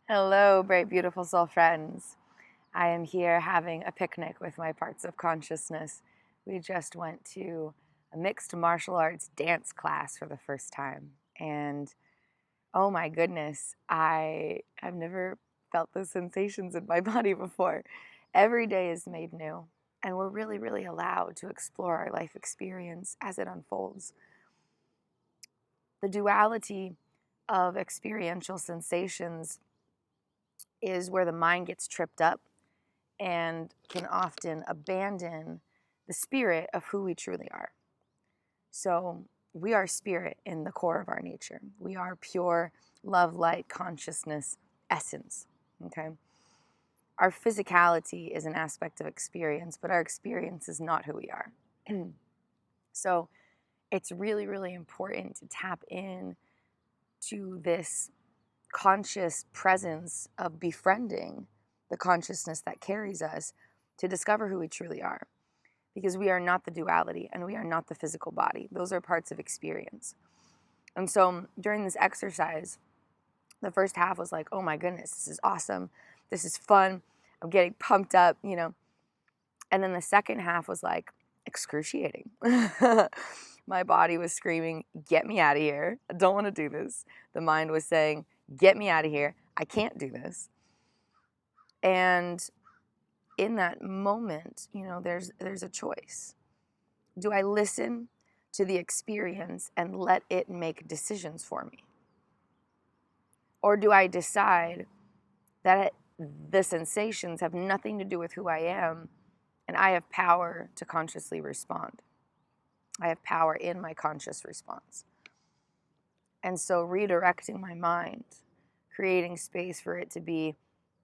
Hello, bright, beautiful soul friends. I am here having a picnic with my parts of consciousness. We just went to a mixed martial arts dance class for the first time. And oh my goodness, I have never felt those sensations in my body before. Every day is made new. And we're really, really allowed to explore our life experience as it unfolds. The duality of experiential sensations is where the mind gets tripped up and can often abandon the spirit of who we truly are. So we are spirit in the core of our nature. We are pure love, light, consciousness, essence. Okay. Our physicality is an aspect of experience, but our experience is not who we are. So it's really, really important to tap in to this conscious presence of befriending the consciousness that carries us to discover who we truly are. Because we are not the duality and we are not the physical body. Those are parts of experience. And so during this exercise, the first half was like, oh my goodness, this is awesome. This is fun. I'm getting pumped up, And then the second half was like excruciating. My body was screaming, get me out of here. I don't want to do this. The mind was saying, get me out of here. I can't do this. And in that moment, there's a choice. Do I listen to the experience and let it make decisions for me? Or do I decide that the sensations have nothing to do with who I am and I have power to consciously respond? I have power in my conscious response. And so redirecting my mind, creating space for it to be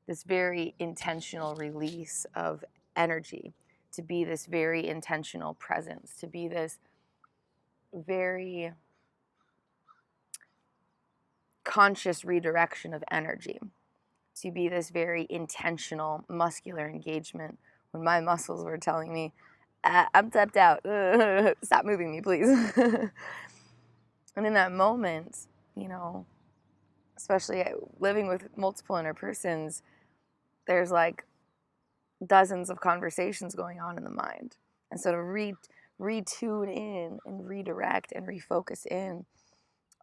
this very intentional release of energy, to be this very intentional presence, to be this very conscious redirection of energy, to be this very intentional muscular engagement when my muscles were telling me, I'm tapped out, stop moving me, please. And in that moment, especially living with multiple inner persons, there's like dozens of conversations going on in the mind. And so to retune in and redirect and refocus in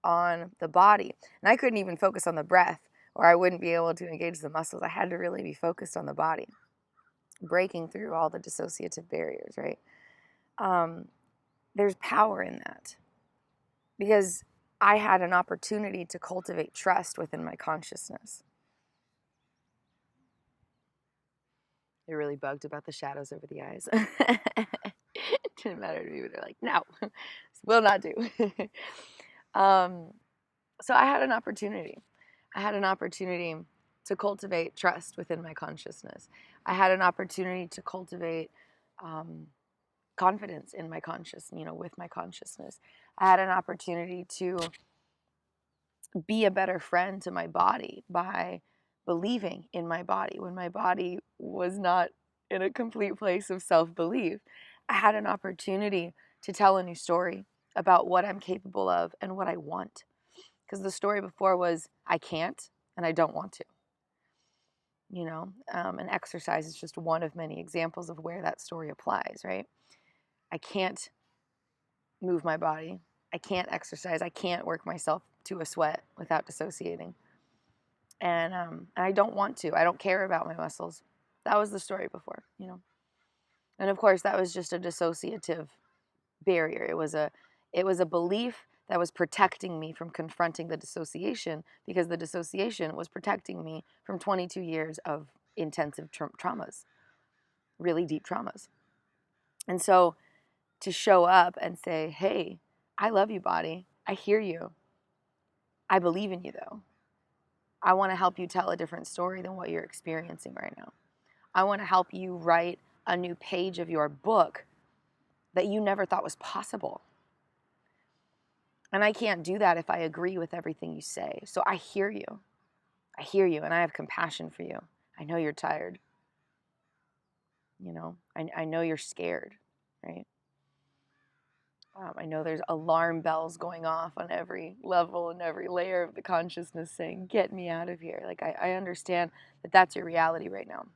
on the body. And I couldn't even focus on the breath or I wouldn't be able to engage the muscles. I had to really be focused on the body, breaking through all the dissociative barriers, right? There's power in that because I had an opportunity to cultivate trust within my consciousness. They're really bugged about the shadows over the eyes. It didn't matter to me, but they're like, no, will not do. So I had an opportunity. I had an opportunity to cultivate trust within my consciousness. I had an opportunity to cultivate confidence in my with my consciousness. I had an opportunity to be a better friend to my body by believing in my body when my body was not in a complete place of self-belief. I had an opportunity to tell a new story about what I'm capable of and what I want. Because the story before was, I can't and I don't want to. And exercise is just one of many examples of where that story applies, right? I can't move my body. I can't exercise. I can't work myself to a sweat without dissociating. And I don't want to. I don't care about my muscles. That was the story before, And of course, that was just a dissociative barrier. It was a belief that was protecting me from confronting the dissociation because the dissociation was protecting me from 22 years of intensive traumas, really deep traumas. And so to show up and say, hey, I love you, body. I hear you. I believe in you, though. I want to help you tell a different story than what you're experiencing right now. I want to help you write a new page of your book that you never thought was possible. And I can't do that if I agree with everything you say. So I hear you. I hear you, and I have compassion for you. I know you're tired. I know you're scared, right? I know there's alarm bells going off on every level and every layer of the consciousness saying, get me out of here. Like, I understand that that's your reality right now.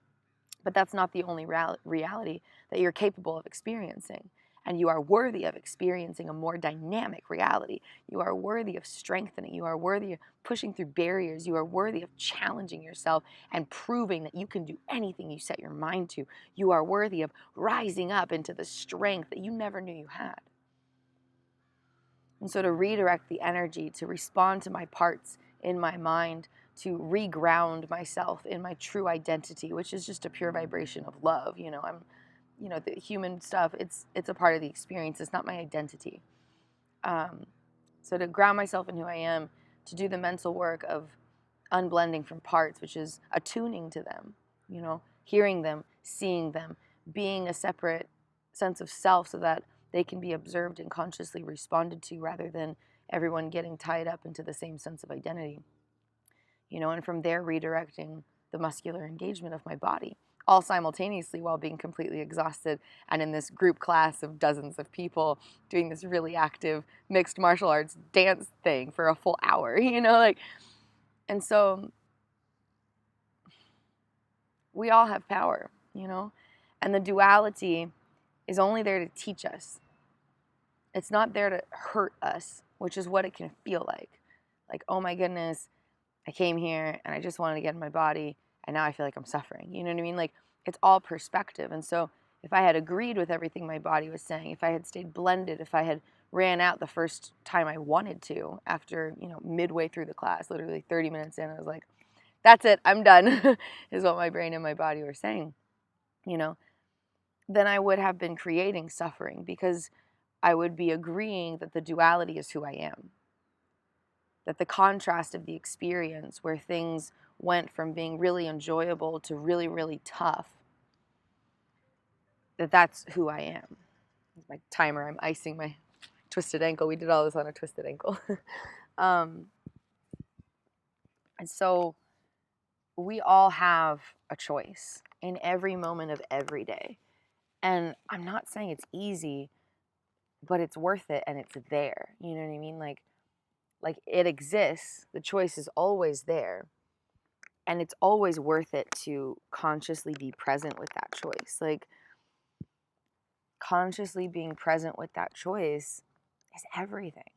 But that's not the only reality that you're capable of experiencing. And you are worthy of experiencing a more dynamic reality. You are worthy of strengthening. You are worthy of pushing through barriers. You are worthy of challenging yourself and proving that you can do anything you set your mind to. You are worthy of rising up into the strength that you never knew you had. And so to redirect the energy, to respond to my parts in my mind, to reground myself in my true identity, which is just a pure vibration of love. The human stuff, it's a part of the experience. It's not my identity. So to ground myself in who I am, to do the mental work of unblending from parts, which is attuning to them, hearing them, seeing them, being a separate sense of self so that they can be observed and consciously responded to rather than everyone getting tied up into the same sense of identity. And from there redirecting the muscular engagement of my body, all simultaneously while being completely exhausted and in this group class of dozens of people doing this really active mixed martial arts dance thing for a full hour, and so we all have power, and the duality is only there to teach us. It's not there to hurt us, which is what it can feel like. Like, oh my goodness, I came here and I just wanted to get in my body and now I feel like I'm suffering. You know what I mean? Like, it's all perspective. And so if I had agreed with everything my body was saying, if I had stayed blended, if I had ran out the first time I wanted to after, midway through the class, literally 30 minutes in, I was like, that's it, I'm done, is what my brain and my body were saying, then I would have been creating suffering because I would be agreeing that the duality is who I am. That the contrast of the experience where things went from being really enjoyable to really, really tough, that's who I am. My timer, I'm icing my twisted ankle. We did all this on a twisted ankle. And so we all have a choice in every moment of every day. And I'm not saying it's easy, but it's worth it and it's there. You know what I mean? Like it exists. The choice is always there. And it's always worth it to consciously be present with that choice. Like, consciously being present with that choice is everything.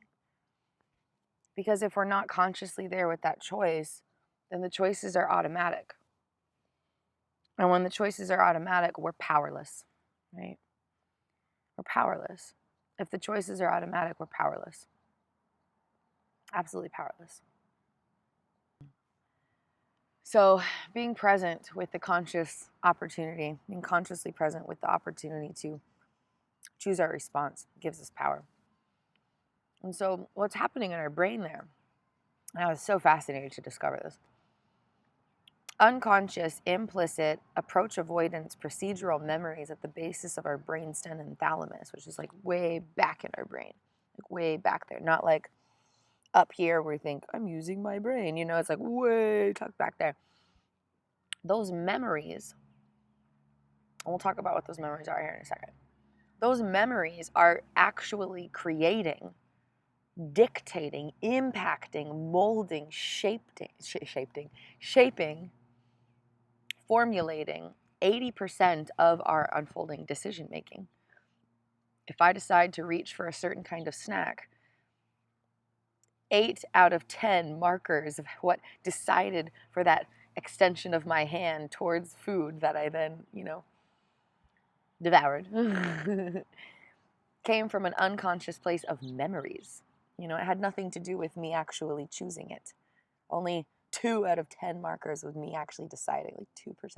Because if we're not consciously there with that choice, then the choices are automatic. And when the choices are automatic, we're powerless, right? We're powerless. If the choices are automatic, we're powerless. Absolutely powerless. So being present with the conscious opportunity, being consciously present with the opportunity to choose our response gives us power. And so what's happening in our brain there, and I was so fascinated to discover this, unconscious, implicit, approach avoidance, procedural memories at the basis of our brainstem and thalamus, which is like way back in our brain, like way back there, not like up here where we think, I'm using my brain, it's like way tucked back there. Those memories, and we'll talk about what those memories are here in a second. Those memories are actually creating, dictating, impacting, molding, shaping, formulating 80% of our unfolding decision making. If I decide to reach for a certain kind of snack, 8 out of 10 markers of what decided for that extension of my hand towards food that I then, devoured, came from an unconscious place of memories. It had nothing to do with me actually choosing it. Only 2 out of 10 markers with me actually deciding, like 2%.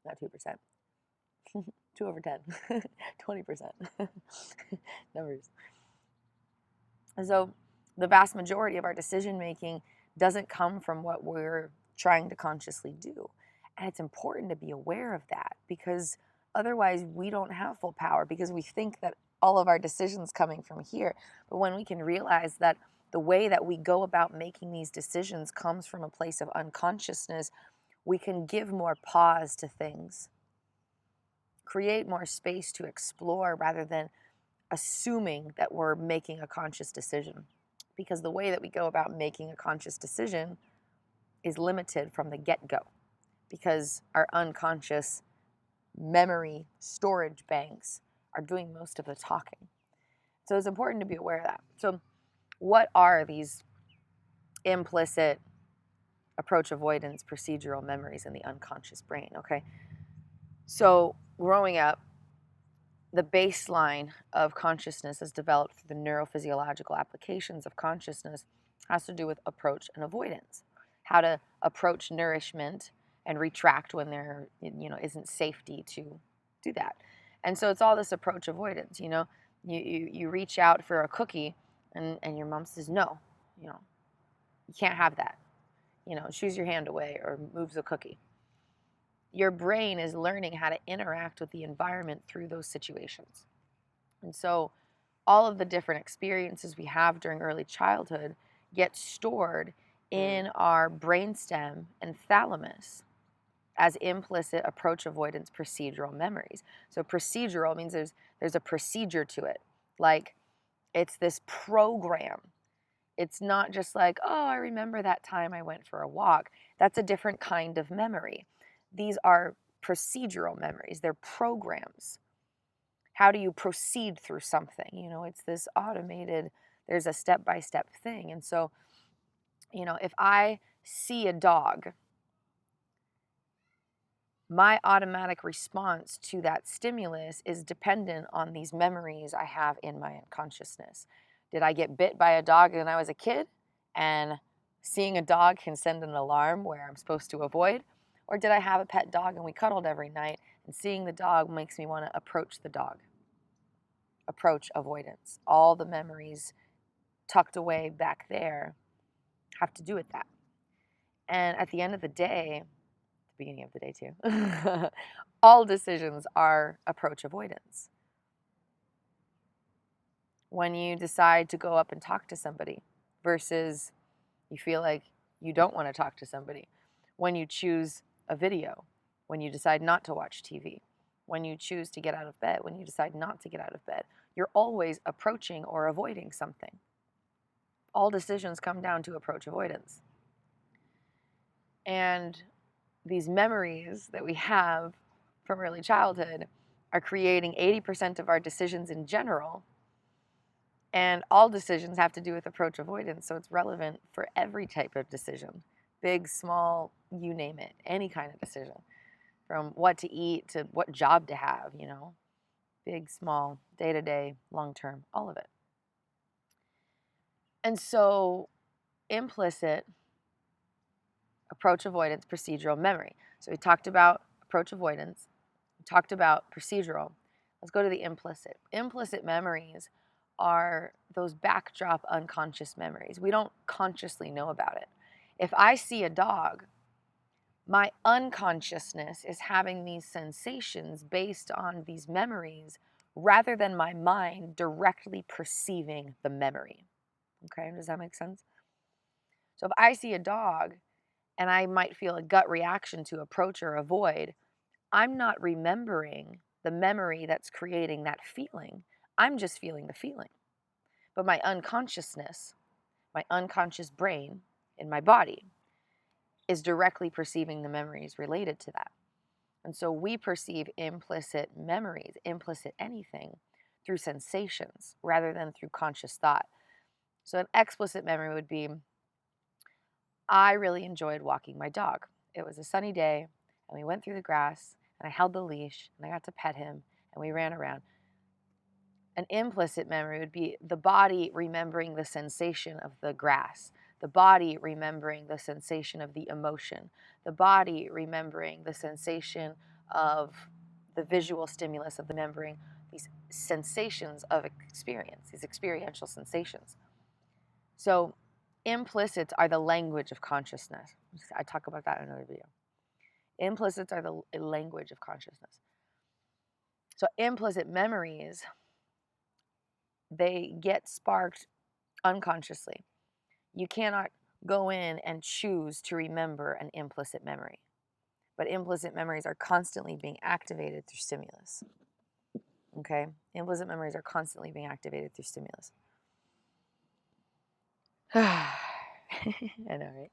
Not 2%. 2 over 10. 20%. Numbers. And so the vast majority of our decision making doesn't come from what we're trying to consciously do. And it's important to be aware of that because otherwise we don't have full power because we think that all of our decisions coming from here. But when we can realize that the way that we go about making these decisions comes from a place of unconsciousness, we can give more pause to things, create more space to explore rather than assuming that we're making a conscious decision, because the way that we go about making a conscious decision is limited from the get-go, because our unconscious memory storage banks are doing most of the talking. So it's important to be aware of that. So what are these implicit approach avoidance procedural memories in the unconscious brain? Okay, so growing up, the baseline of consciousness is developed through the neurophysiological applications of consciousness, has to do with approach and avoidance. How to approach nourishment and retract when there isn't safety to do that. And so it's all this approach avoidance. You reach out for a cookie and your mom says no, you can't have that. Shoos your hand away or moves the cookie. Your brain is learning how to interact with the environment through those situations. And so all of the different experiences we have during early childhood get stored in our brainstem and thalamus as implicit approach avoidance procedural memories. So procedural means there's a procedure to it. Like, it's this program. It's not just like, oh, I remember that time I went for a walk. That's a different kind of memory. These are procedural memories. They're programs. How do you proceed through something? It's this automated, there's a step-by-step thing. And so, if I see a dog, my automatic response to that stimulus is dependent on these memories I have in my unconsciousness. Did I get bit by a dog when I was a kid, and seeing a dog can send an alarm where I'm supposed to avoid? Or did I have a pet dog and we cuddled every night, and seeing the dog makes me want to approach the dog? Approach avoidance. All the memories tucked away back there have to do with that. And at the end of the day, the beginning of the day too, all decisions are approach avoidance. When you decide to go up and talk to somebody versus you feel like you don't want to talk to somebody, when you choose a video, when you decide not to watch TV, when you choose to get out of bed, when you decide not to get out of bed, you're always approaching or avoiding something. All decisions come down to approach avoidance. And these memories that we have from early childhood are creating 80% of our decisions in general. And all decisions have to do with approach avoidance, so it's relevant for every type of decision. Big, small, you name it, any kind of decision. From what to eat to what job to have, big, small, day-to-day, long-term, all of it. And so implicit approach avoidance procedural memory. So we talked about approach avoidance, we talked about procedural. Let's go to the implicit. Implicit memories are those backdrop unconscious memories. We don't consciously know about it. If I see a dog, my unconsciousness is having these sensations based on these memories rather than my mind directly perceiving the memory. Okay, does that make sense? So if I see a dog and I might feel a gut reaction to approach or avoid, I'm not remembering the memory that's creating that feeling. I'm just feeling the feeling. But my unconsciousness, my unconscious brain in my body is directly perceiving the memories related to that. And so we perceive implicit memories, implicit anything, through sensations rather than through conscious thought. So an explicit memory would be, I really enjoyed walking my dog. It was a sunny day, and we went through the grass, and I held the leash, and I got to pet him, and we ran around. An implicit memory would be the body remembering the sensation of the grass, the body remembering the sensation of the emotion, the body remembering the sensation of the visual stimulus of remembering these sensations of experience, these experiential sensations. So implicits are the language of consciousness. I talk about that in another video. Implicits are the language of consciousness. So implicit memories, they get sparked unconsciously. You cannot go in and choose to remember an implicit memory. But implicit memories are constantly being activated through stimulus. Okay? Implicit memories are constantly being activated through stimulus. I know, right?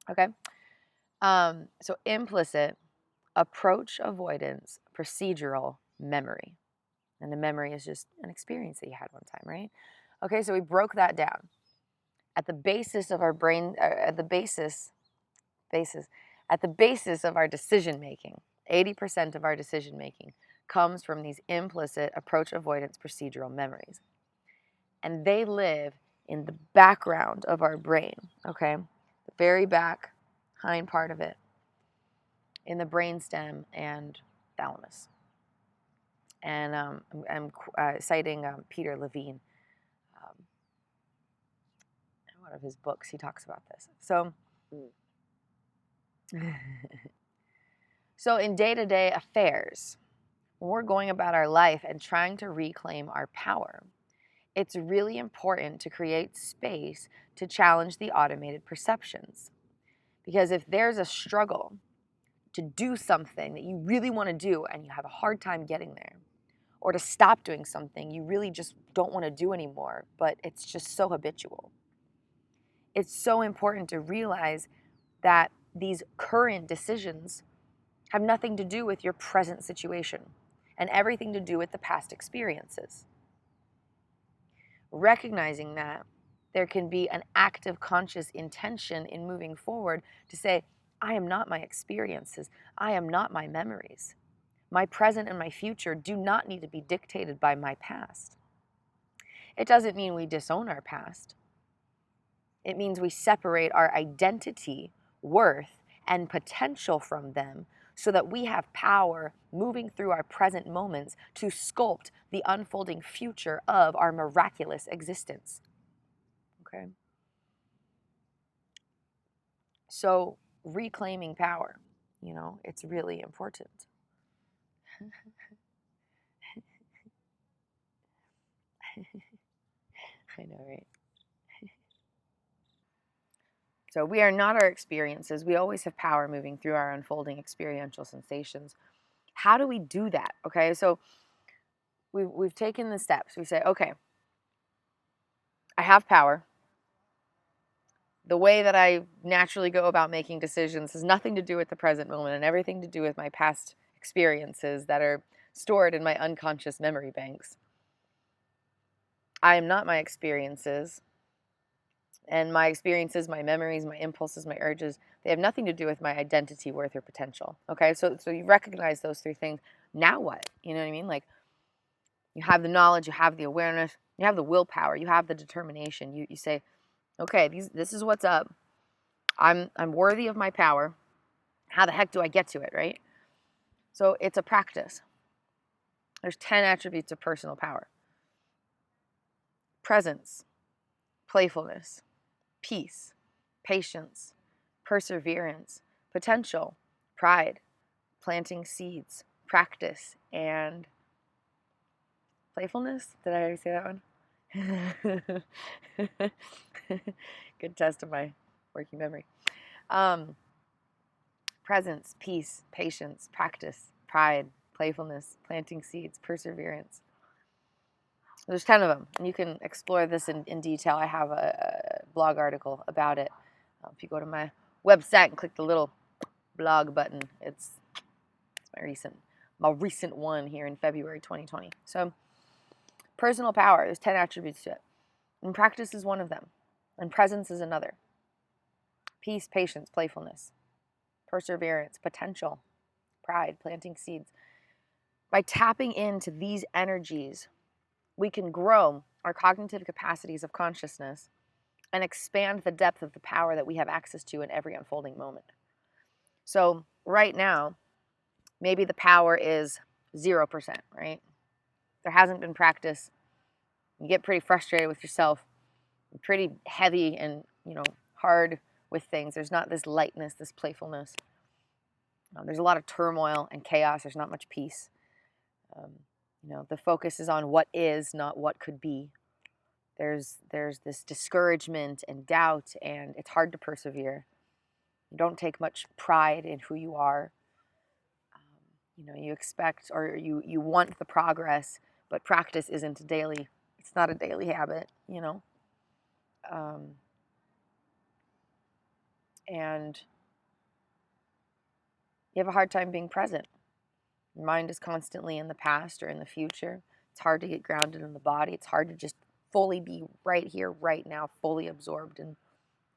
Okay. So implicit, approach avoidance, procedural memory. And the memory is just an experience that you had one time, right? Okay, so we broke that down. At the basis of our brain, at the basis of our decision making, 80% of our decision making comes from these implicit approach avoidance procedural memories. And they live in the background of our brain, okay? The very back, hind part of it, in the brainstem and thalamus. And I'm citing Peter Levine. In one of his books, he talks about this. So in day-to-day affairs, when we're going about our life and trying to reclaim our power, it's really important to create space to challenge the automated perceptions. Because if there's a struggle to do something that you really want to do and you have a hard time getting there, or to stop doing something you really just don't want to do anymore, but it's just so habitual, it's so important to realize that these current decisions have nothing to do with your present situation and everything to do with the past experiences. Recognizing that there can be an active conscious intention in moving forward to say, I am not my experiences. I am not my memories. My present and my future do not need to be dictated by my past. It doesn't mean we disown our past. It means we separate our identity, worth, and potential from them so that we have power moving through our present moments to sculpt the unfolding future of our miraculous existence. Okay? So reclaiming power, it's really important. I know, right? So we are not our experiences. We always have power moving through our unfolding experiential sensations. How do we do that? Okay, so we've taken the steps. We say, okay, I have power. The way that I naturally go about making decisions has nothing to do with the present moment and everything to do with my past experiences that are stored in my unconscious memory banks. I am not my experiences. And my experiences, my memories, my impulses, my urges, they have nothing to do with my identity, worth, or potential. Okay, so you recognize those three things. Now what? You know what I mean? Like, you have the knowledge, you have the awareness, you have the willpower, you have the determination. You say, okay, this is what's up. I'm worthy of my power. How the heck do I get to it, right? So it's a practice. There's 10 attributes of personal power. Presence, playfulness, peace, patience, perseverance, potential, pride, planting seeds, practice, and playfulness. Did I already say that one? Good test of my working memory. Presence, peace, patience, practice, pride, playfulness, planting seeds, perseverance. There's 10 of them, and you can explore this in detail. I have a blog article about it. If you go to my website and click the little blog button, it's my recent one here in February 2020. So personal power, there's 10 attributes to it. And practice is one of them. And presence is another. Peace, patience, playfulness, perseverance, potential, pride, planting seeds. By tapping into these energies, we can grow our cognitive capacities of consciousness and expand the depth of the power that we have access to in every unfolding moment. So right now, maybe the power is 0%, right? There hasn't been practice. You get pretty frustrated with yourself, pretty heavy and, hard with things. There's not this lightness, this playfulness. There's a lot of turmoil and chaos. There's not much peace. The focus is on what is, not what could be. There's this discouragement and doubt, and it's hard to persevere. You don't take much pride in who you are. You expect or you want the progress, but practice isn't it's not a daily habit, and you have a hard time being present. Your mind is constantly in the past or in the future. It's hard to get grounded in the body. It's hard to just fully be right here, right now, fully absorbed in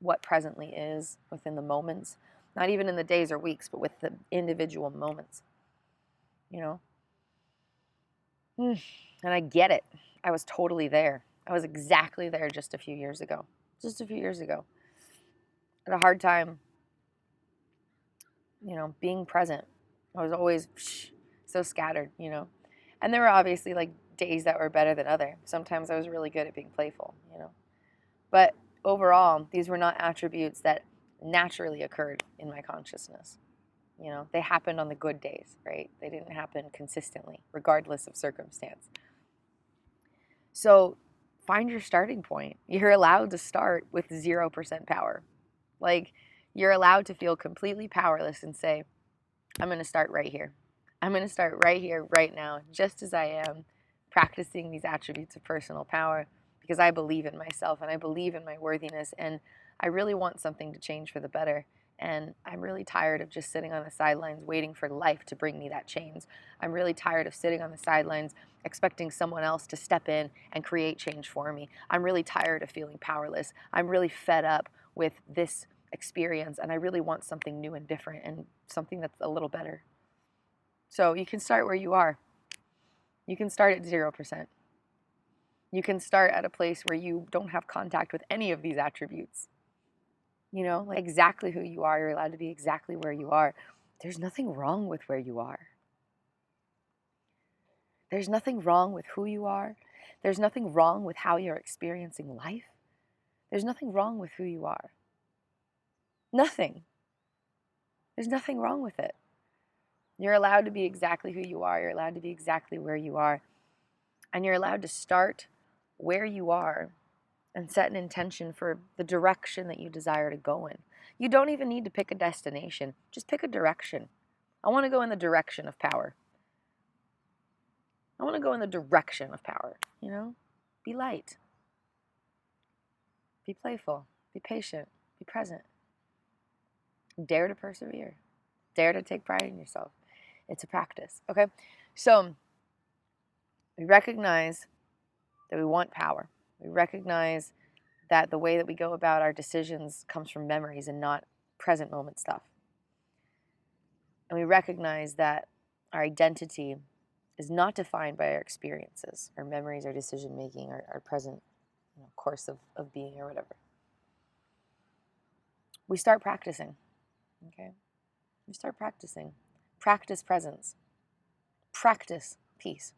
what presently is within the moments, not even in the days or weeks, but with the individual moments, you know? And I get it. I was totally there. I was exactly there just a few years ago. Just a few years ago. I had a hard time, being present. I was always so scattered, And there were obviously like days that were better than other. Sometimes I was really good at being playful, But overall, these were not attributes that naturally occurred in my consciousness. They happened on the good days, right? They didn't happen consistently, regardless of circumstance. So find your starting point. You're allowed to start with 0% power. Like, you're allowed to feel completely powerless and say, I'm going to start right here. I'm going to start right here, right now, just as I am, practicing these attributes of personal power, because I believe in myself and I believe in my worthiness, and I really want something to change for the better. And I'm really tired of just sitting on the sidelines waiting for life to bring me that change. I'm really tired of sitting on the sidelines expecting someone else to step in and create change for me. I'm really tired of feeling powerless. I'm really fed up with this experience, and I really want something new and different and something that's a little better. So you can start where you are. You can start at 0%. You can start at a place where you don't have contact with any of these attributes. Like exactly who you are. You're allowed to be exactly where you are. There's nothing wrong with where you are. There's nothing wrong with who you are. There's nothing wrong with how you're experiencing life. There's nothing wrong with who you are. Nothing. There's nothing wrong with it. You're allowed to be exactly who you are. You're allowed to be exactly where you are. And you're allowed to start where you are and set an intention for the direction that you desire to go in. You don't even need to pick a destination. Just pick a direction. I want to go in the direction of power. I want to go in the direction of power, Be light. Be playful. Be patient. Be present. Dare to persevere. Dare to take pride in yourself. It's a practice, okay? So we recognize that we want power. We recognize that the way that we go about our decisions comes from memories and not present moment stuff. And we recognize that our identity is not defined by our experiences, our memories, our decision making, our present course of being or whatever. We start practicing, okay? We start practicing. Practice presence. Practice peace.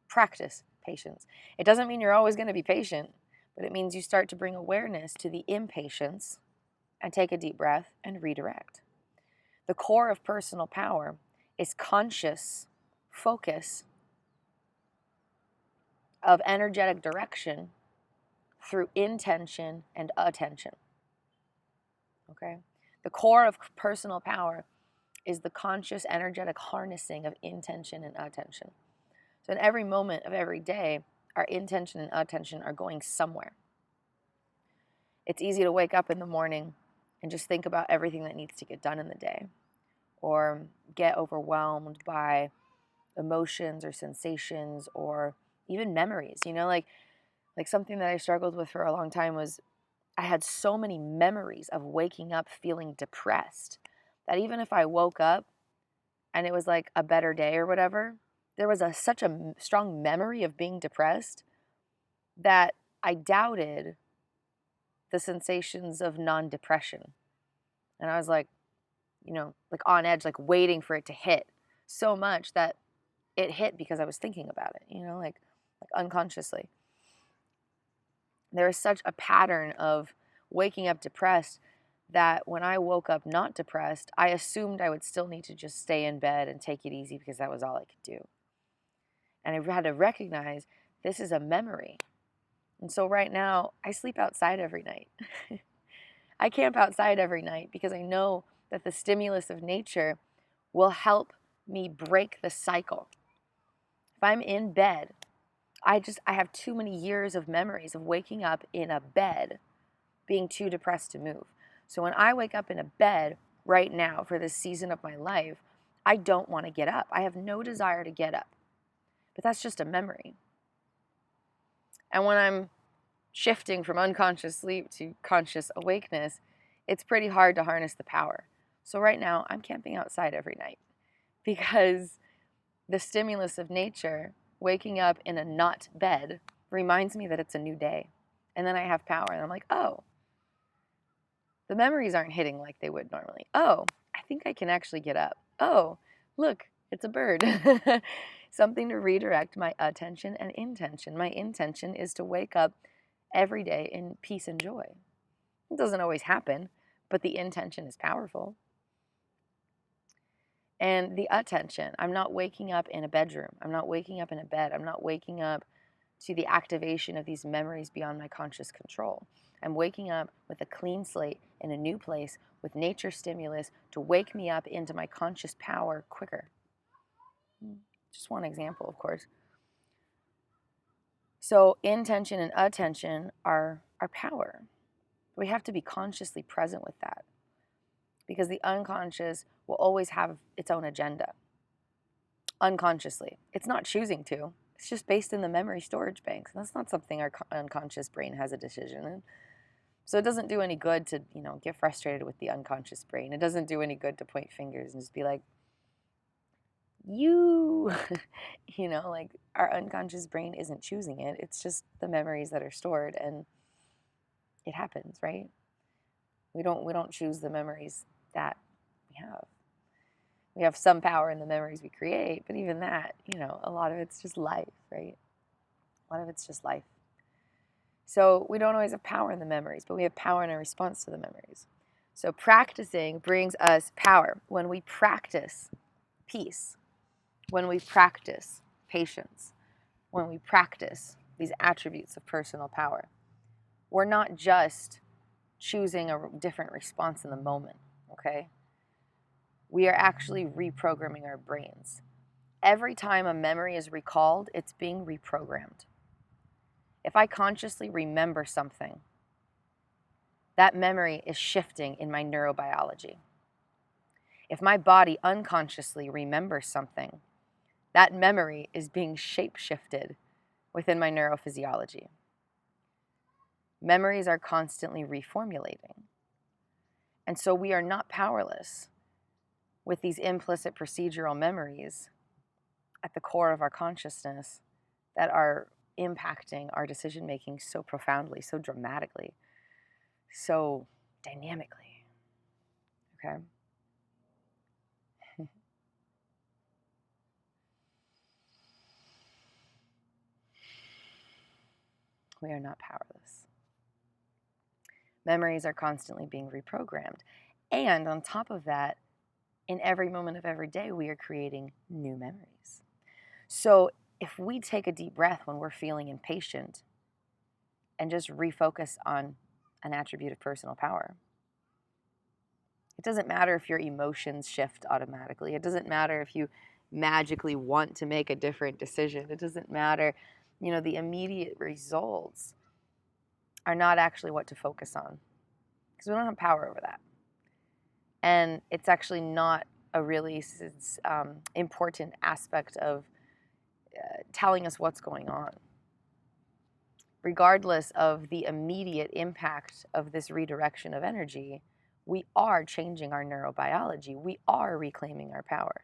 Practice patience. It doesn't mean you're always going to be patient, but it means you start to bring awareness to the impatience and take a deep breath and redirect. The core of personal power is conscious focus of energetic direction through intention and attention. Okay? The core of personal power is the conscious energetic harnessing of intention and attention. So in every moment of every day, our intention and attention are going somewhere. It's easy to wake up in the morning and just think about everything that needs to get done in the day, or get overwhelmed by emotions or sensations or even memories. Like something that I struggled with for a long time was I had so many memories of waking up feeling depressed that even if I woke up and it was like a better day or whatever, there was such a strong memory of being depressed that I doubted the sensations of non-depression. And I was like, like on edge, like waiting for it to hit so much that it hit because I was thinking about it, like unconsciously. There was such a pattern of waking up depressed that when I woke up not depressed, I assumed I would still need to just stay in bed and take it easy because that was all I could do. And I had to recognize this is a memory. And so right now, I sleep outside every night. I camp outside every night because I know that the stimulus of nature will help me break the cycle. If I'm in bed, I have too many years of memories of waking up in a bed, being too depressed to move. So when I wake up in a bed right now for this season of my life, I don't want to get up. I have no desire to get up. But that's just a memory. And when I'm shifting from unconscious sleep to conscious awakeness, it's pretty hard to harness the power. So right now, I'm camping outside every night because the stimulus of nature, waking up in a not bed, reminds me that it's a new day. And then I have power, and I'm like, oh, the memories aren't hitting like they would normally. Oh, I think I can actually get up. Oh, look, it's a bird. Something to redirect my attention and intention. My intention is to wake up every day in peace and joy. It doesn't always happen, but the intention is powerful. And the attention, I'm not waking up in a bedroom. I'm not waking up in a bed. I'm not waking up to the activation of these memories beyond my conscious control. I'm waking up with a clean slate in a new place with nature stimulus to wake me up into my conscious power quicker. Just one example, of course. So intention and attention are power. We have to be consciously present with that because the unconscious will always have its own agenda. Unconsciously. It's not choosing to. It's just based in the memory storage banks. That's not something our unconscious brain has a decision in. So it doesn't do any good to, get frustrated with the unconscious brain. It doesn't do any good to point fingers and just be like, you, like our unconscious brain isn't choosing it. It's just the memories that are stored, and it happens, right? We don't choose the memories that we have. We have some power in the memories we create, but even that, a lot of it's just life, right? A lot of it's just life. So we don't always have power in the memories, but we have power in our response to the memories. So practicing brings us power. When we practice peace, when we practice patience, when we practice these attributes of personal power, we're not just choosing a different response in the moment, okay? We are actually reprogramming our brains. Every time a memory is recalled, it's being reprogrammed. If I consciously remember something, that memory is shifting in my neurobiology. If my body unconsciously remembers something, that memory is being shape-shifted within my neurophysiology. Memories are constantly reformulating. And so we are not powerless with these implicit procedural memories at the core of our consciousness that are impacting our decision-making so profoundly, so dramatically, so dynamically, okay? We are not powerless. Memories are constantly being reprogrammed. And on top of that, in every moment of every day, we are creating new memories. So if we take a deep breath when we're feeling impatient and just refocus on an attribute of personal power, it doesn't matter if your emotions shift automatically. It doesn't matter if you magically want to make a different decision. It doesn't matter, the immediate results are not actually what to focus on because we don't have power over that. And it's actually not a really important aspect of telling us what's going on. Regardless of the immediate impact of this redirection of energy, we are changing our neurobiology. We are reclaiming our power.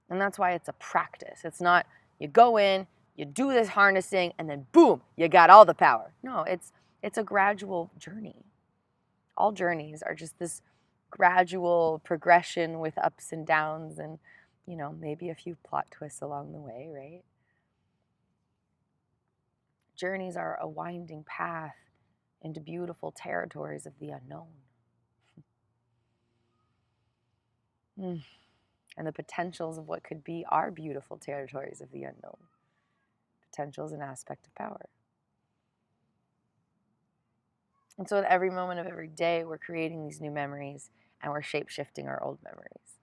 And that's why it's a practice. It's not you go in, you do this harnessing, and then boom, you got all the power. No, it's a gradual journey. All journeys are just this gradual progression with ups and downs and, maybe a few plot twists along the way, right? Journeys are a winding path into beautiful territories of the unknown. And the potentials of what could be are beautiful territories of the unknown. Potential is an aspect of power. And so at every moment of every day, we're creating these new memories and we're shape-shifting our old memories.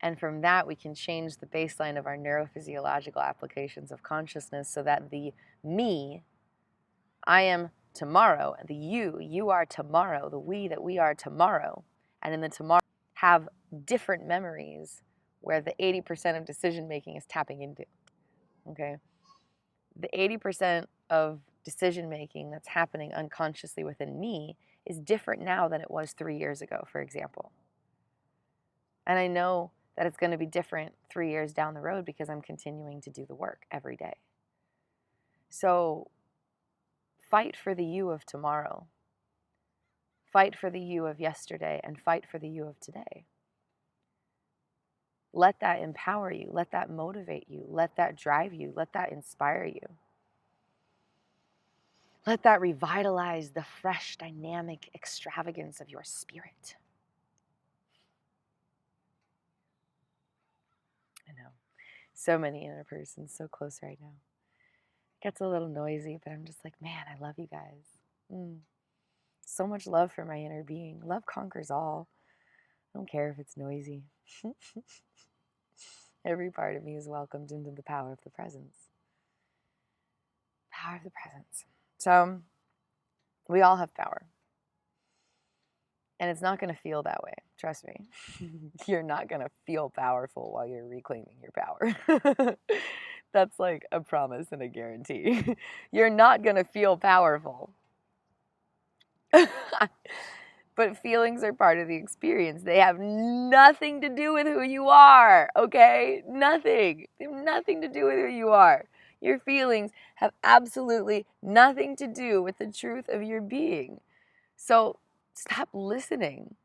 And from that, we can change the baseline of our neurophysiological applications of consciousness so that the me, I am tomorrow, the you are tomorrow, the we, that we are tomorrow, and in the tomorrow have different memories where the 80% of decision making is tapping into. Okay? The 80% of decision making that's happening unconsciously within me is different now than it was 3 years ago, for example. And I know that it's going to be different 3 years down the road because I'm continuing to do the work every day. So fight for the you of tomorrow. Fight for the you of yesterday, and fight for the you of today. Let that empower you. Let that motivate you. Let that drive you. Let that inspire you. Let that revitalize the fresh, dynamic extravagance of your spirit. I know. So many inner persons, so close right now. It gets a little noisy, but I'm just like, man, I love you guys. So much love for my inner being. Love conquers all. I don't care if it's noisy. Every part of me is welcomed into the power of the presence. Power of the presence. So, we all have power. And it's not going to feel that way. Trust me. You're not going to feel powerful while you're reclaiming your power. That's like a promise and a guarantee. You're not going to feel powerful. But feelings are part of the experience. They have nothing to do with who you are, okay? Nothing. They have nothing to do with who you are. Your feelings have absolutely nothing to do with the truth of your being. So stop listening.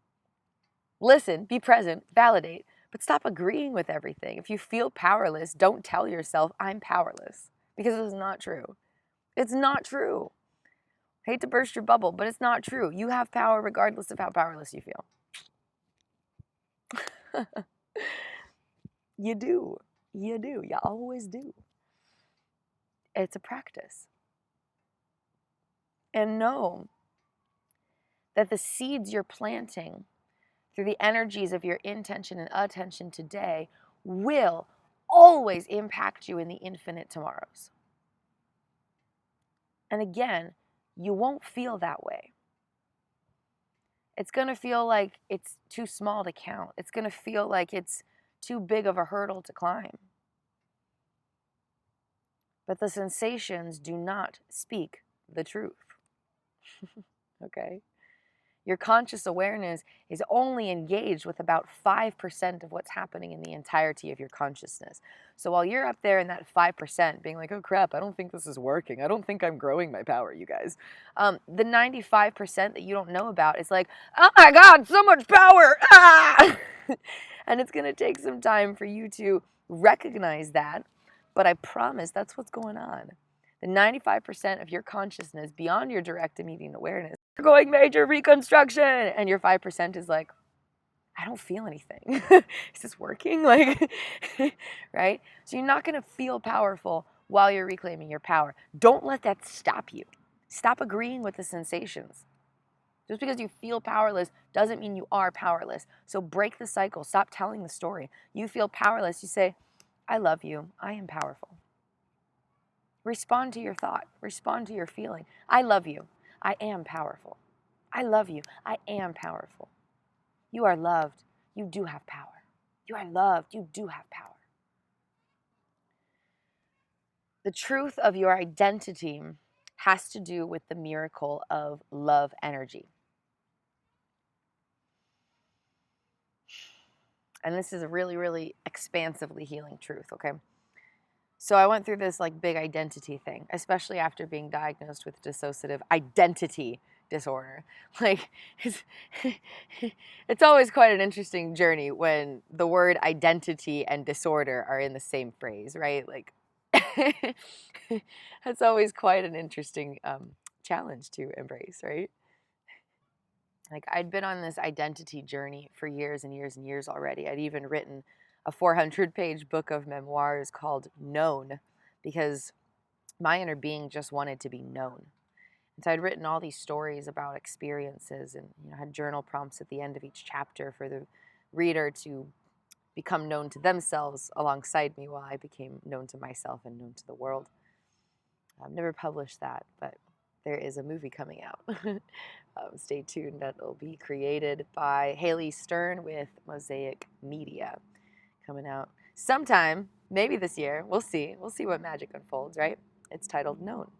Listen, be present, validate, but stop agreeing with everything. If you feel powerless, don't tell yourself, I'm powerless, because it's not true. It's not true. Hate to burst your bubble, but it's not true. You have power regardless of how powerless you feel. You do. You do. You always do. It's a practice. And know that the seeds you're planting through the energies of your intention and attention today will always impact you in the infinite tomorrows. And again, you won't feel that way. It's going to feel like it's too small to count. It's going to feel like it's too big of a hurdle to climb. But the sensations do not speak the truth. Okay? Your conscious awareness is only engaged with about 5% of what's happening in the entirety of your consciousness. So while you're up there in that 5% being like, oh crap, I don't think this is working. I don't think I'm growing my power, you guys. The 95% that you don't know about is like, oh my God, so much power. Ah! And it's going to take some time for you to recognize that. But I promise that's what's going on. The 95% of your consciousness beyond your direct immediate awareness, you're going major reconstruction, and your 5% is like, I don't feel anything. Is this working? Like, right? So you're not going to feel powerful while you're reclaiming your power. Don't let that stop you. Stop agreeing with the sensations. Just because you feel powerless doesn't mean you are powerless. So break the cycle. Stop telling the story. You feel powerless. You say, I love you. I am powerful. Respond to your thought. Respond to your feeling. I love you. I am powerful. I love you. I am powerful. You are loved. You do have power. You are loved. You do have power. The truth of your identity has to do with the miracle of love energy. And this is a really, really expansively healing truth, okay? So I went through this like big identity thing, especially after being diagnosed with dissociative identity disorder. Like, it's always quite an interesting journey when the word identity and disorder are in the same phrase, right? Like, that's always quite an interesting challenge to embrace, right? Like, I'd been on this identity journey for years and years and years already. I'd even written a 400-page book of memoirs called Known, because my inner being just wanted to be known. And so I'd written all these stories about experiences and had journal prompts at the end of each chapter for the reader to become known to themselves alongside me while I became known to myself and known to the world. I've never published that, but there is a movie coming out. Stay tuned. That'll be created by Haley Stern with Mosaic Media, coming out sometime, maybe this year. We'll see. We'll see what magic unfolds, right? It's titled Known.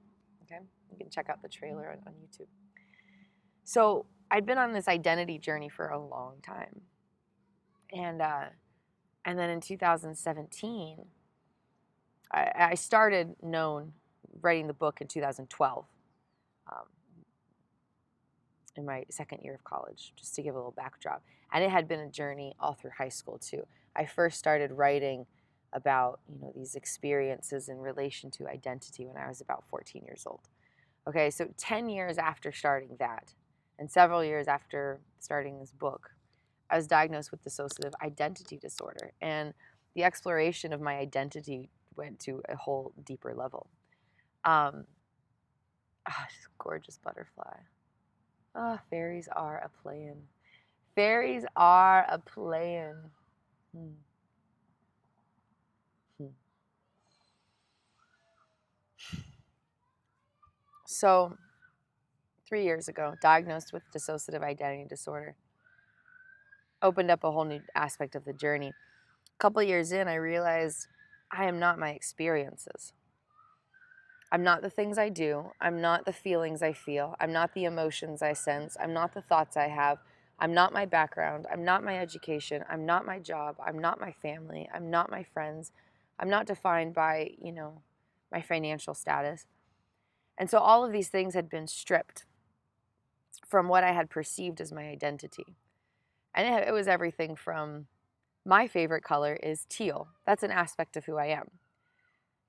Okay, you can check out the trailer on YouTube. So I'd been on this identity journey for a long time, and then in 2017, I started Known, writing the book in 2012, in my second year of college, just to give a little backdrop. And it had been a journey all through high school too. I first started writing about, these experiences in relation to identity when I was about 14 years old. Okay, so 10 years after starting that, and several years after starting this book, I was diagnosed with dissociative identity disorder. And the exploration of my identity went to a whole deeper level. Just gorgeous butterfly. Fairies are a playin'. Fairies are a playin'. So, 3 years ago, diagnosed with dissociative identity disorder. Opened up a whole new aspect of the journey. A couple years in, I realized I am not my experiences. I'm not the things I do. I'm not the feelings I feel. I'm not the emotions I sense. I'm not the thoughts I have. I'm not my background. I'm not my education. I'm not my job. I'm not my family. I'm not my friends. I'm not defined by, my financial status. And so all of these things had been stripped from what I had perceived as my identity. And it was everything from, my favorite color is teal. That's an aspect of who I am.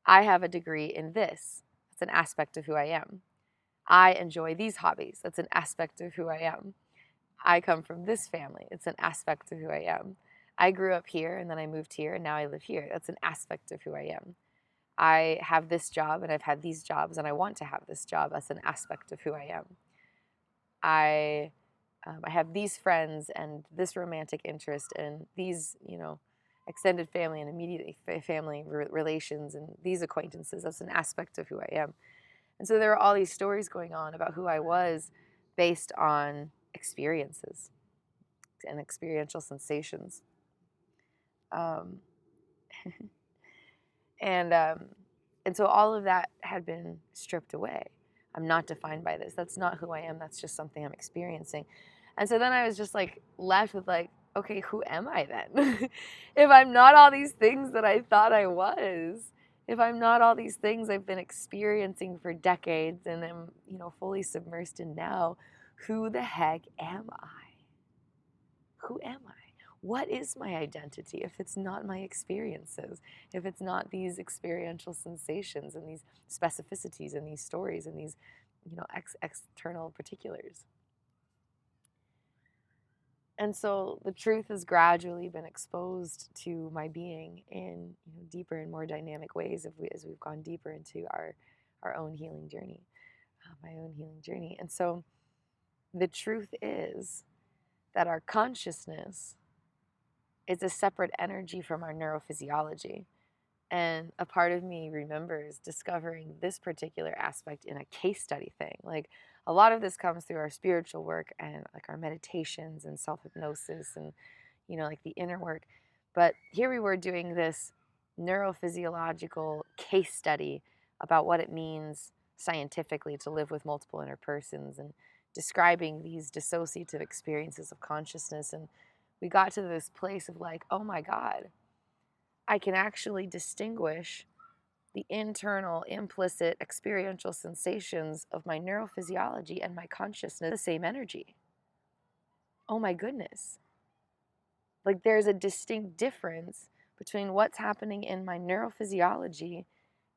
I have a degree in this. That's an aspect of who I am. I enjoy these hobbies. That's an aspect of who I am. I come from this family. It's an aspect of who I am. I grew up here and then I moved here and now I live here. That's an aspect of who I am. I have this job and I've had these jobs and I want to have this job. That's an aspect of who I am. I have these friends and this romantic interest and these, extended family and immediate family relations and these acquaintances. That's an aspect of who I am. And so there were all these stories going on about who I was based on experiences and experiential sensations. And so all of that had been stripped away. I'm not defined by this. That's not who I am. That's just something I'm experiencing. And so then I was just left with okay, who am I then? If I'm not all these things that I thought I was, if I'm not all these things I've been experiencing for decades and am, fully submersed in now, who the heck am I? Who am I? What is my identity if it's not my experiences, if it's not these experiential sensations and these specificities and these stories and these, external particulars? And so the truth has gradually been exposed to my being in deeper and more dynamic ways as we've gone deeper into our own healing journey, my own healing journey. And so the truth is that our consciousness is a separate energy from our neurophysiology. And a part of me remembers discovering this particular aspect in a case study thing. A lot of this comes through our spiritual work and our meditations and self-hypnosis and, the inner work. But here we were doing this neurophysiological case study about what it means scientifically to live with multiple inner persons and describing these dissociative experiences of consciousness. And we got to this place of oh my God, I can actually distinguish the internal, implicit, experiential sensations of my neurophysiology and my consciousness, the same energy. Oh my goodness. There's a distinct difference between what's happening in my neurophysiology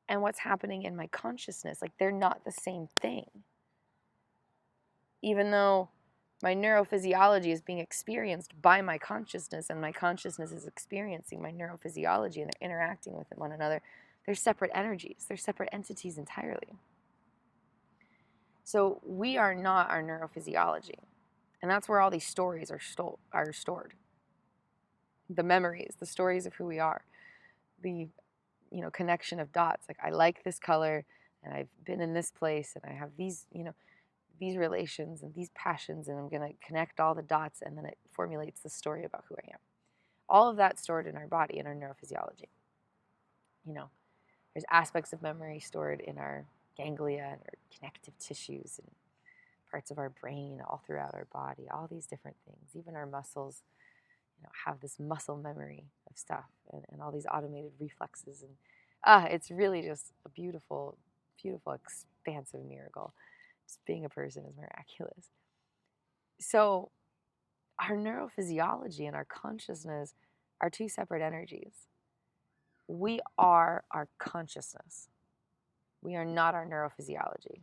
and what's happening in my consciousness. They're not the same thing. Even though my neurophysiology is being experienced by my consciousness and my consciousness is experiencing my neurophysiology and they're interacting with one another, they're separate energies. They're separate entities entirely. So we are not our neurophysiology. And that's where all these stories are stored. the memories, the stories of who we are, the connection of dots. Like, I like this color, and I've been in this place, and I have these these relations and these passions, and I'm going to connect all the dots, and then it formulates the story about who I am. All of that stored in our body, in our neurophysiology. There's aspects of memory stored in our ganglia and our connective tissues and parts of our brain all throughout our body, all these different things. Even our muscles, have this muscle memory of stuff, and all these automated reflexes. And it's really just a beautiful, beautiful, expansive miracle. Just being a person is miraculous. So our neurophysiology and our consciousness are two separate energies. We are our consciousness. We are not our neurophysiology.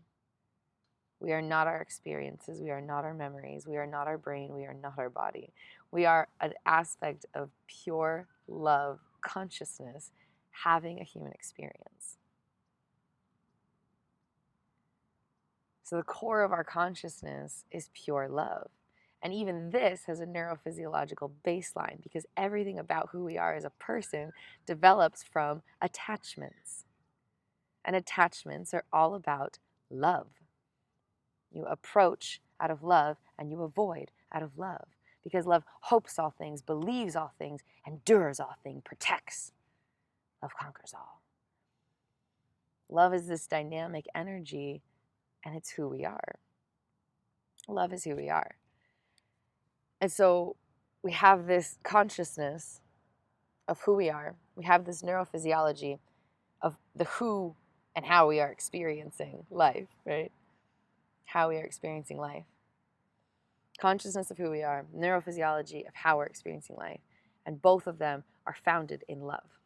We are not our experiences. We are not our memories. We are not our brain. We are not our body. We are an aspect of pure love, consciousness, having a human experience. So the core of our consciousness is pure love. And even this has a neurophysiological baseline, because everything about who we are as a person develops from attachments. And attachments are all about love. You approach out of love, and you avoid out of love. Because love hopes all things, believes all things, endures all things, protects. Love conquers all. Love is this dynamic energy, and it's who we are. Love is who we are. And so we have this consciousness of who we are. We have this neurophysiology of the who and how we are experiencing life, right? How we are experiencing life. Consciousness of who we are, neurophysiology of how we're experiencing life. And both of them are founded in love.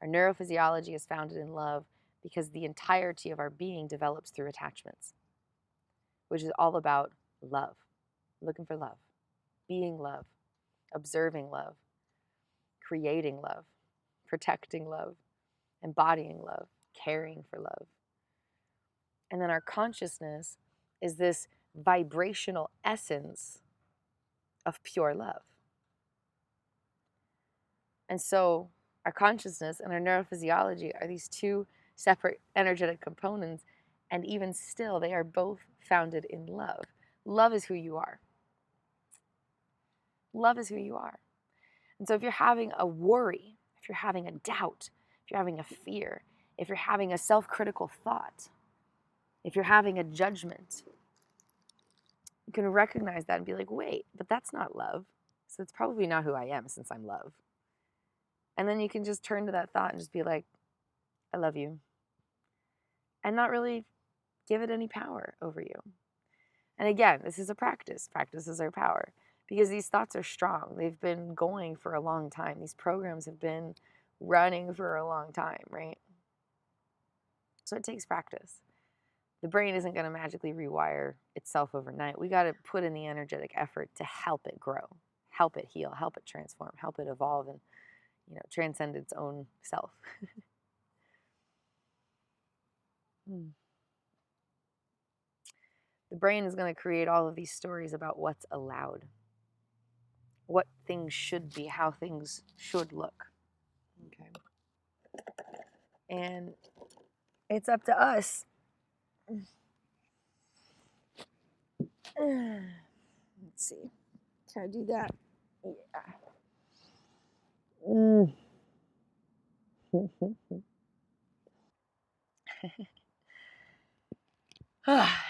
Our neurophysiology is founded in love because the entirety of our being develops through attachments, which is all about love, looking for love, being love, observing love, creating love, protecting love, embodying love, caring for love. And then our consciousness is this vibrational essence of pure love. And so our consciousness and our neurophysiology are these two separate energetic components, and even still, they are both founded in love. Love is who you are. Love is who you are. And so if you're having a worry, if you're having a doubt, if you're having a fear, if you're having a self-critical thought, if you're having a judgment, you can recognize that and be like, wait, but that's not love. So it's probably not who I am, since I'm love. And then you can just turn to that thought and just be like, I love you. And not really give it any power over you. And again, this is a practice. Practice is our power. Because these thoughts are strong. They've been going for a long time. These programs have been running for a long time, right? So it takes practice. The brain isn't going to magically rewire itself overnight. We got to put in the energetic effort to help it grow, help it heal, help it transform, help it evolve, and transcend its own self. The brain is going to create all of these stories about what's allowed, what things should be, how things should look. Okay. And it's up to us. Let's see. Can I do that? Yeah.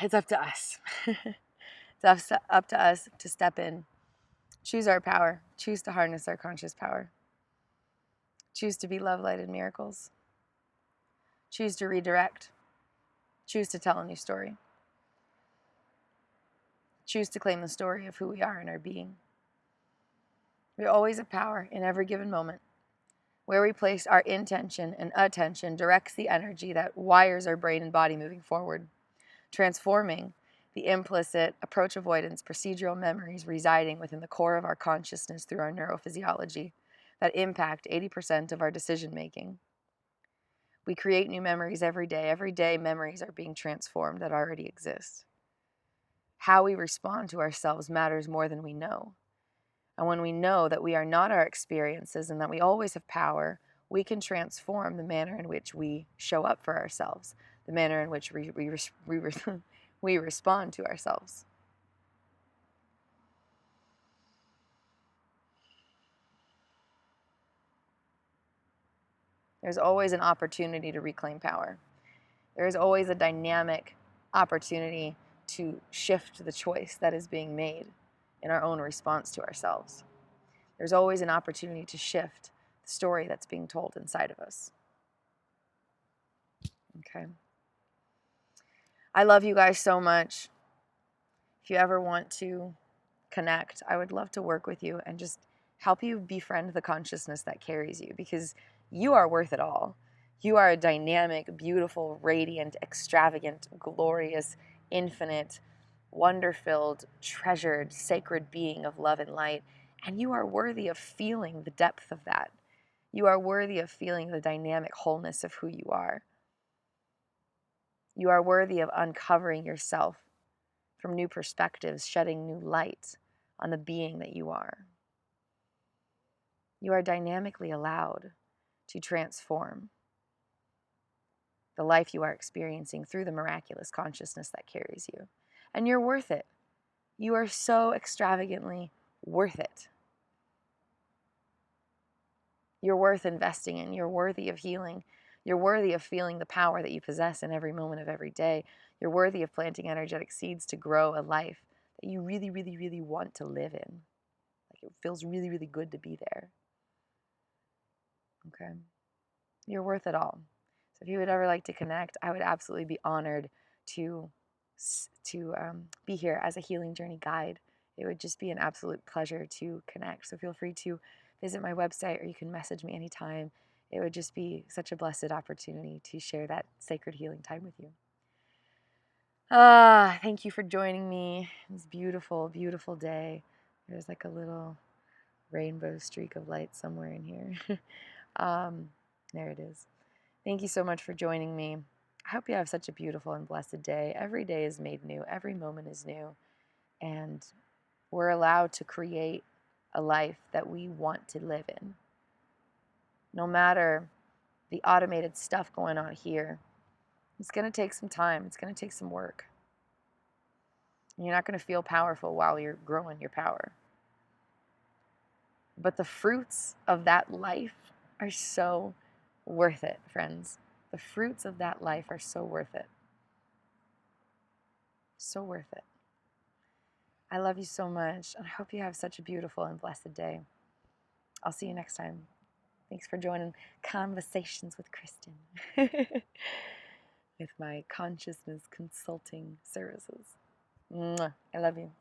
It's up to us. It's up to us to step in, choose our power, choose to harness our conscious power, choose to be love, light, and miracles, choose to redirect, choose to tell a new story, choose to claim the story of who we are in our being. We always have power in every given moment. Where we place our intention and attention directs the energy that wires our brain and body moving forward, transforming the implicit approach avoidance procedural memories residing within the core of our consciousness through our neurophysiology that impact 80% of our decision making. We create new memories every day. Every day, memories are being transformed that already exist. How we respond to ourselves matters more than we know. And when we know that we are not our experiences and that we always have power, we can transform the manner in which we show up for ourselves, the manner in which we respond to ourselves. There's always an opportunity to reclaim power. There is always a dynamic opportunity to shift the choice that is being made in our own response to ourselves. There's always an opportunity to shift the story that's being told inside of us. Okay. I love you guys so much. If you ever want to connect, I would love to work with you and just help you befriend the consciousness that carries you, because you are worth it all. You are a dynamic, beautiful, radiant, extravagant, glorious, infinite, wonder-filled, treasured, sacred being of love and light, and you are worthy of feeling the depth of that. You are worthy of feeling the dynamic wholeness of who you are. You are worthy of uncovering yourself from new perspectives, shedding new light on the being that you are. You are dynamically allowed to transform the life you are experiencing through the miraculous consciousness that carries you. And you're worth it. You are so extravagantly worth it. You're worth investing in. You're worthy of healing. You're worthy of feeling the power that you possess in every moment of every day. You're worthy of planting energetic seeds to grow a life that you really, really, really want to live in. Like, it feels really, really good to be there. Okay? You're worth it all. So if you would ever like to connect, I would absolutely be honored to be here as a healing journey guide. It would just be an absolute pleasure to connect. So feel free to visit my website, or you can message me anytime. It would just be such a blessed opportunity to share that sacred healing time with you. Thank you for joining me. This beautiful, beautiful day. There's like a little rainbow streak of light somewhere in here. There it is. Thank you so much for joining me. I hope you have such a beautiful and blessed day. Every day is made new. Every moment is new. And we're allowed to create a life that we want to live in. No matter the automated stuff going on here, it's going to take some time. It's going to take some work. You're not going to feel powerful while you're growing your power. But the fruits of that life are so worth it, friends. The fruits of that life are so worth it. So worth it. I love you so much, and I hope you have such a beautiful and blessed day. I'll see you next time. Thanks for joining Conversations with Kristin with my consciousness consulting services. Mwah. I love you.